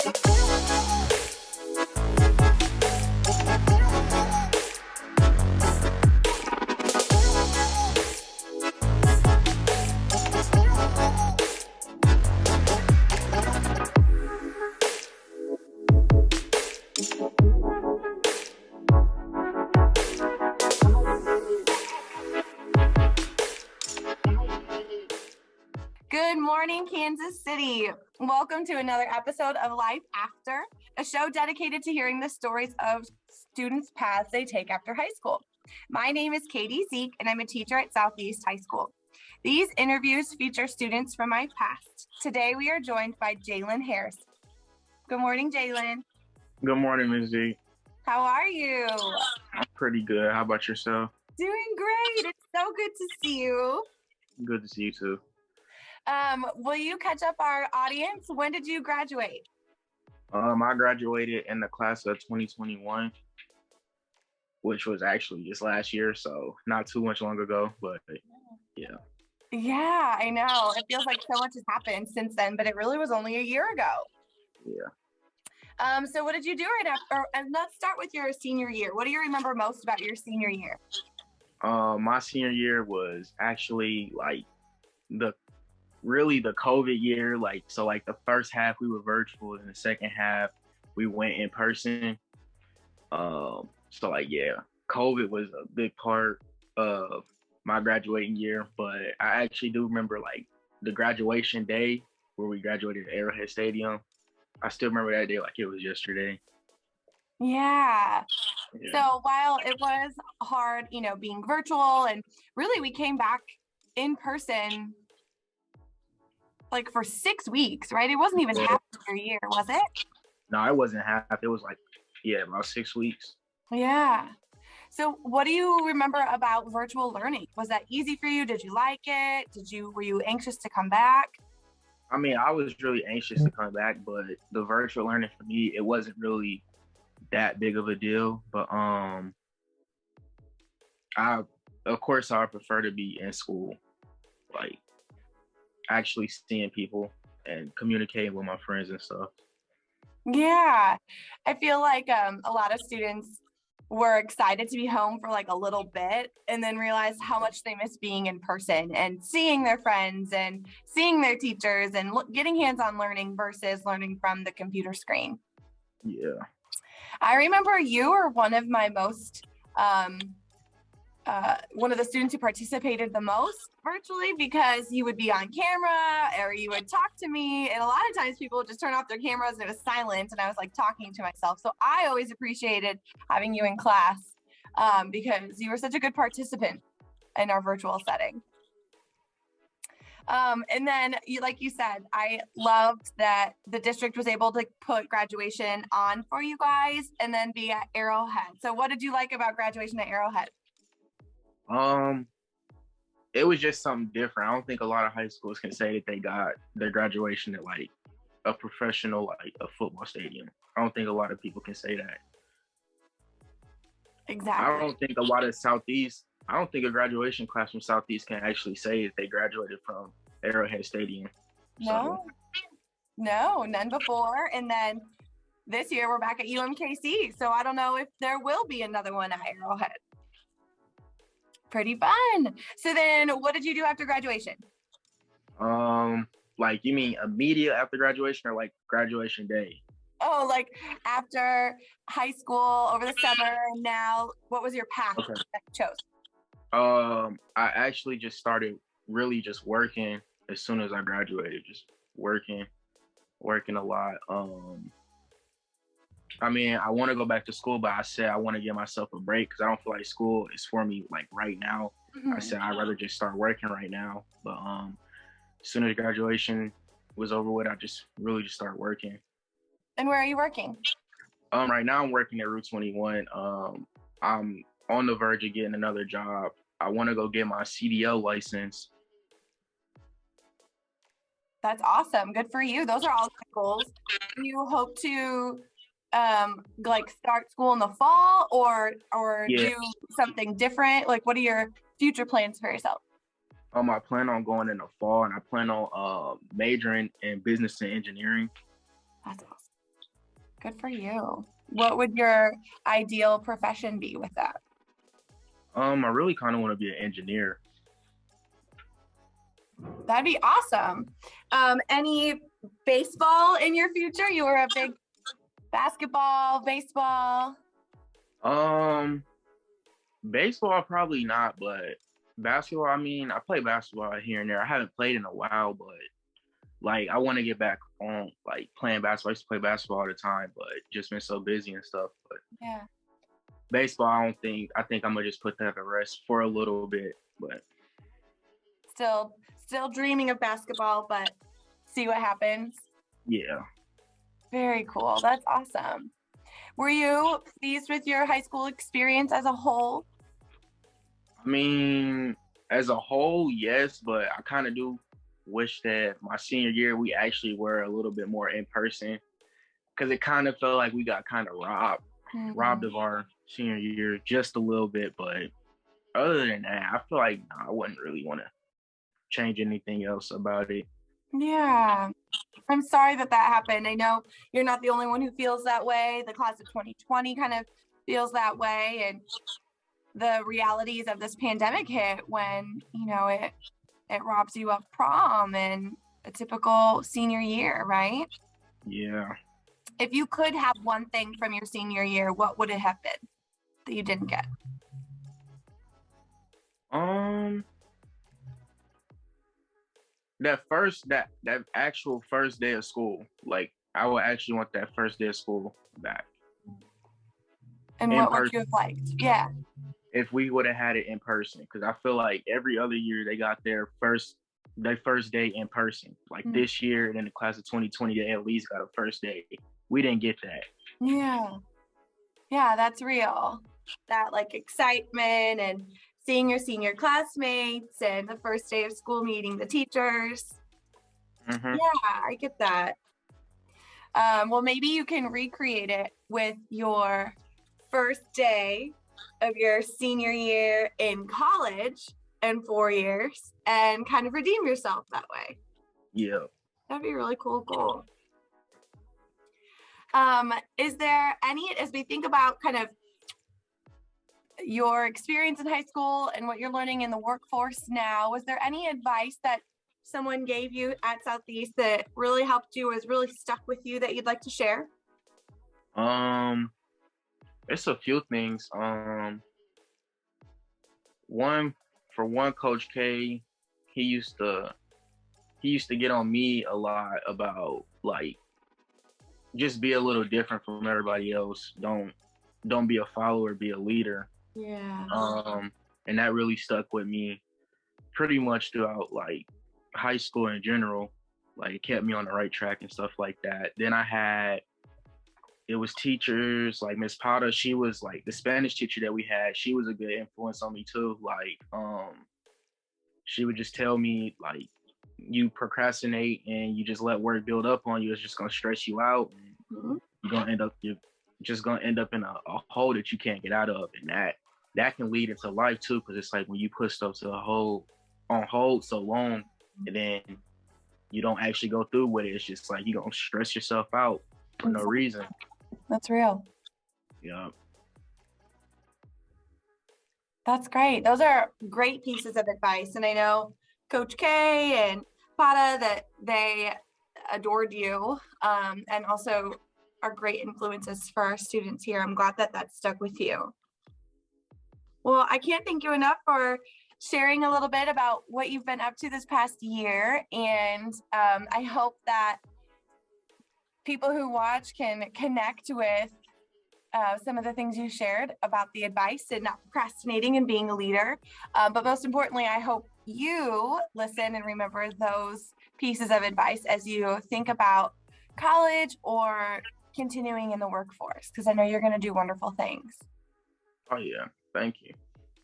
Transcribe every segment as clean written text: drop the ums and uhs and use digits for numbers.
Good morning, Kansas City. Welcome to another episode of Life After, a show dedicated to hearing the stories of students' paths they take after high school. My name is Katie Zeeck, and I'm a teacher at Southeast High School. These interviews feature students from my past. Today, we are joined by Jalen Harris. Good morning, Jalen. Good morning, Ms. Z. How are you? I'm pretty good. How about yourself? Doing great. It's so good to see you. Good to see you too. Will you catch up our audience? When did you graduate? I graduated in the class of 2021, which was actually just last year, so not too much long ago, but yeah. Yeah, I know. It feels like so much has happened since then, but it really was only a year ago. Yeah. So what did you do right after? And let's start with your senior year. What do you remember most about your senior year? My senior year was actually like the COVID year. The first half we were virtual, and the second half we went in person. COVID was a big part of my graduating year, but I actually do remember like the graduation day where we graduated at Arrowhead Stadium. I still remember that day like it was yesterday. Yeah. So while it was hard, being virtual, and really we came back in person like for 6 weeks, right? It wasn't even half of your year, was it? No, it wasn't half. It was about 6 weeks. Yeah. So what do you remember about virtual learning? Was that easy for you? Did you like it? Were you anxious to come back? I mean, I was really anxious to come back, but the virtual learning for me, it wasn't really that big of a deal. But I prefer to be in school, like actually seeing people and communicating with my friends and stuff. Yeah, I feel like a lot of students were excited to be home for like a little bit and then realized how much they miss being in person and seeing their friends and seeing their teachers and getting hands-on learning versus learning from the computer screen. Yeah. I remember you were one of my most one of the students who participated the most virtually, because you would be on camera or you would talk to me, and a lot of times people would just turn off their cameras and it was silent and I was like talking to myself. So I always appreciated having you in class because you were such a good participant in our virtual setting. And then, like you said, I loved that the district was able to put graduation on for you guys and then be at Arrowhead. So what did you like about graduation at Arrowhead? It was just something different. I don't think a lot of high schools can say that they got their graduation at like a professional, like a football stadium. I don't think a lot of people can say that. Exactly. I don't think a graduation class from Southeast can actually say that they graduated from Arrowhead Stadium. No, none before. And then this year we're back at UMKC. So I don't know if there will be another one at Arrowhead. Pretty fun. So then what did you do after graduation? Like you mean immediate after graduation or like graduation day? Oh, like after high school, over the summer, and now what was your path that you chose? I actually just started really just working as soon as I graduated, just working a lot. I mean, I want to go back to school, but I said I want to give myself a break because I don't feel like school is for me like right now. Mm-hmm. I said I'd rather just start working right now. But as soon as graduation was over with, I just started working. And where are you working? Right now I'm working at Route 21. I'm on the verge of getting another job. I want to go get my CDL license. That's awesome. Good for you. Those are all good goals. Do you hope to start school in the fall or do something different? Like, what are your future plans for yourself? I plan on going in the fall, and I plan on majoring in business and engineering. That's awesome. Good for you. What would your ideal profession be with that? I really kind of want to be an engineer. That'd be awesome. Any baseball in your future? You were a big basketball, baseball. Baseball probably not, but basketball. I mean, I play basketball here and there. I haven't played in a while, but like I want to get back on like playing basketball. I used to play basketball all the time, but just been so busy and stuff. But Yeah. baseball, I think I'm gonna just put that to rest for a little bit. But Still dreaming of basketball, but see what happens. yeah. Very cool. That's awesome. Were you pleased with your high school experience as a whole? I mean, as a whole, yes, but I kind of do wish that my senior year we actually were a little bit more in person, because it kind of felt like we got kind of robbed of our senior year just a little bit. But other than that, I feel like I wouldn't really want to change anything else about it. Yeah. I'm sorry that happened. I know you're not the only one who feels that way. The class of 2020 kind of feels that way. And the realities of this pandemic hit when, it robs you of prom and a typical senior year, right? Yeah. If you could have one thing from your senior year, what would it have been that you didn't get? That actual first day of school, like I would actually want that first day of school back. And what would you have liked? Yeah. If we would have had it in person, because I feel like every other year they got their first day in person. Like this year, and in the class of 2020, they at least got a first day. We didn't get that. Yeah, that's real. That like excitement and seeing your senior classmates and the first day of school meeting the teachers. Yeah, I get that. Well, maybe you can recreate it with your first day of your senior year in college in 4 years and kind of redeem yourself that way. Yeah. That'd be a really cool goal. Is there any, as we think about kind of your experience in high school and what you're learning in the workforce now, was there any advice that someone gave you at Southeast that really helped you, was really stuck with you, that you'd like to share? It's a few things. One, Coach K, he used to get on me a lot about like just be a little different from everybody else. Don't be a follower, be a leader. Yeah. And that really stuck with me pretty much throughout like high school in general. Like it kept me on the right track and stuff like that. Then it was teachers like Miss Potter. She was like the Spanish teacher that we had. She was a good influence on me too. Like, she would just tell me like, you procrastinate and you just let work build up on you. It's just gonna stress you out. And you're just gonna end up in a hole that you can't get out of, and that can lead into life too. Because it's like when you put stuff on hold so long, and then you don't actually go through with it. It's just like you're gonna stress yourself out for no reason. That's real. Yeah. That's great. Those are great pieces of advice. And I know Coach K and Pata, that they adored you, and also are great influences for our students here. I'm glad that stuck with you. Well, I can't thank you enough for sharing a little bit about what you've been up to this past year. And I hope that people who watch can connect with some of the things you shared about the advice and not procrastinating and being a leader. But most importantly, I hope you listen and remember those pieces of advice as you think about college or continuing in the workforce, because I know you're going to do wonderful things. Oh, yeah. Thank you.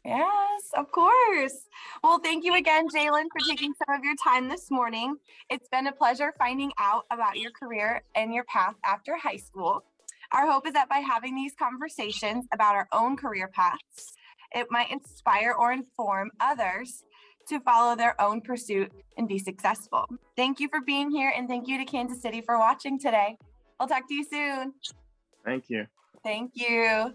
Yes, of course. Well, thank you again, Jalen, for taking some of your time this morning. It's been a pleasure finding out about your career and your path after high school. Our hope is that by having these conversations about our own career paths, it might inspire or inform others to follow their own pursuit and be successful. Thank you for being here, and thank you to Kansas City for watching today. I'll talk to you soon. Thank you. Thank you.